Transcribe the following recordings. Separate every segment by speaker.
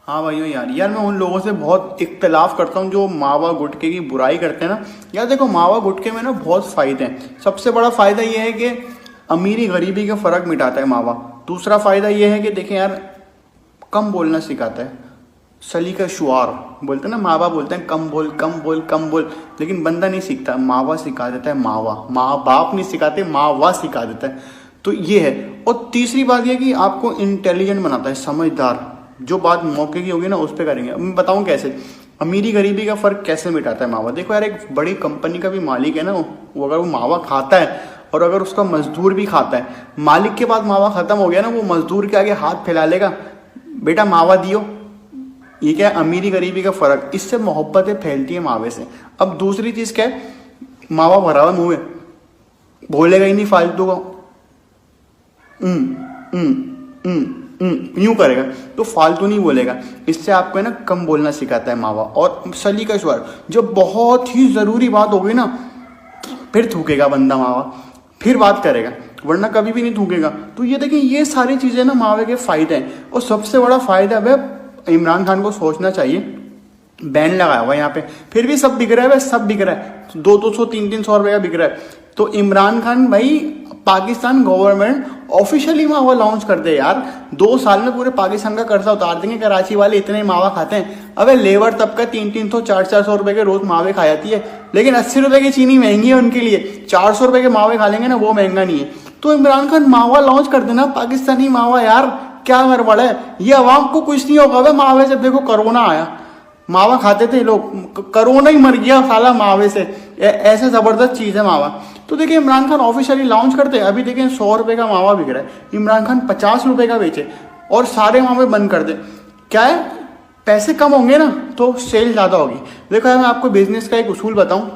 Speaker 1: हाँ भाइयों यार यार मैं उन लोगों से बहुत इख्तलाफ करता हूँ जो मावा गुटखे की बुराई करते हैं ना। यार देखो, मावा गुटखे में ना बहुत फायदे हैं। सबसे बड़ा फायदा ये है कि अमीरी गरीबी का फर्क मिटाता है मावा। दूसरा फायदा ये है कि देखें यार, कम बोलना सिखाता है। सलीका शुआर बोलते हैं ना, मावा बोलते हैं कम बोल कम बोल कम बोल, लेकिन बंदा नहीं सीखता, मावा सिखा देता है। मावा, माँ बाप नहीं सिखाते, मावा सिखा देता है। तो ये है। और तीसरी बात यह कि आपको इंटेलिजेंट बनाता है, समझदार। जो बात मौके की होगी ना उस पर करेंगे। अब मैं बताऊं कैसे अमीरी गरीबी का फर्क कैसे मिटाता है मावा। देखो यार, एक बड़ी कंपनी का भी मालिक है ना, वो अगर वो मावा खाता है और अगर उसका मजदूर भी खाता है, मालिक के बाद मावा खत्म हो गया ना, वो मजदूर के आगे हाथ फैला लेगा, बेटा मावा दियो। ये क्या है, अमीरी गरीबी का फर्क। इससे मोहब्बतें फैलती है मावे से। अब दूसरी चीज क्या है, मावा भरा हुआ मुंह में, बोलेगा ही नहीं फालतू को, यूं करेगा तो फालतू नहीं बोलेगा। इससे आपको है ना कम बोलना सिखाता है मावा। और सलीका स्वर, जब बहुत ही जरूरी बात होगी ना, फिर थूकेगा बंदा मावा, फिर बात करेगा, वरना कभी भी नहीं थूकेगा। तो ये देखिए, ये सारी चीजें ना मावे के फायदे हैं। और सबसे बड़ा फायदा है, इमरान खान को सोचना चाहिए, बैन लगाया हुआ यहाँ पे, फिर भी सब बिक रहा है, सब बिक रहा है, 200 300 रुपए का बिक रहा है। तो इमरान खान भाई, पाकिस्तान गवर्नमेंट ऑफिशियली मावा लॉन्च कर दे यार। 2 साल में पूरे पाकिस्तान का कर्जा उतार देंगे। कराची वाले इतने मावा खाते हैं। अबे लेबर तबका 300 400 रुपए के रोज मावे खा जाती है, लेकिन 80 रुपए की चीनी महंगी है उनके लिए। 400 रुपए के मावे खा लेंगे ना, वो महंगा नहीं है। तो इमरान खान मावा लॉन्च कर देना, पाकिस्तानी मावा यार, क्या गड़बड़ है। ये अवाम को कुछ नहीं होगा भाई मावे से। देखो कोरोना आया, मावा खाते थे लोग, कोरोना ही मर गया साला मावे से। ऐसे जबरदस्त चीज है मावा। तो देखिए, इमरान खान ऑफिशियली लॉन्च करते हैं। अभी देखिए 100 रुपए का मावा बिक रहा है, इमरान खान 50 रुपए का बेचे और सारे मावे बंद कर दे। क्या है, पैसे कम होंगे ना तो सेल ज्यादा होगी। देखो यार, मैं आपको बिजनेस का एक उसूल बताऊं।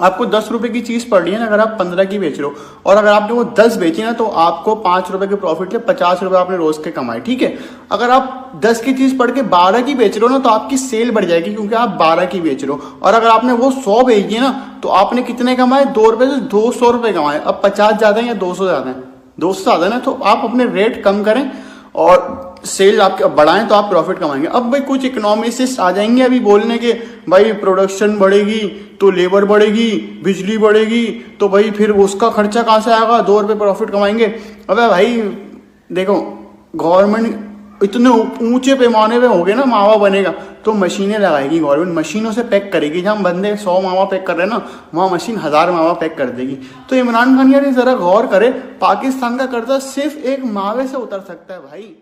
Speaker 1: आपको 10 रुपए की चीज पड़ रही है ना, अगर आप 15 की बेच रहे हो और अगर आपने वो 10 बेची ना, तो आपको 5 रुपए के प्रॉफिट से 50 रुपए आपने रोज के कमाए, ठीक है। अगर आप 10 की चीज पढ़ के 12 की बेच रहे हो ना, तो आपकी सेल बढ़ जाएगी, क्योंकि आप 12 की बेच रहे हो। और अगर आपने वो 100 बेची है ना, तो आपने कितने कमाए, 2 रुपए से 200 रुपए कमाए। अब 50 ज्यादा है या 200 ज्यादा है, 200 ज्यादा है ना, तो आप अपने रेट कम करें और सेल आपके बढ़ाएं, तो आप प्रॉफिट कमाएंगे। अब भाई कुछ इकोनॉमिस्ट आ जाएंगे अभी बोलने के, भाई प्रोडक्शन बढ़ेगी तो लेबर बढ़ेगी, बिजली बढ़ेगी तो भाई फिर उसका खर्चा कहाँ से आएगा, 2 रुपए प्रॉफिट कमाएंगे। अबे भाई देखो, गवर्नमेंट इतने ऊंचे पैमाने पे हो गए ना, मावा बनेगा तो मशीनें लगाएगी गवर्नमेंट, मशीनों से पैक करेगी। जहाँ बंदे 100 मावा पैक कर रहे हैं ना, वहाँ मशीन 1000 मावा पैक कर देगी। तो इमरान खान यार जरा गौर करे, पाकिस्तान का कर्जा सिर्फ एक मावे से उतर सकता है भाई।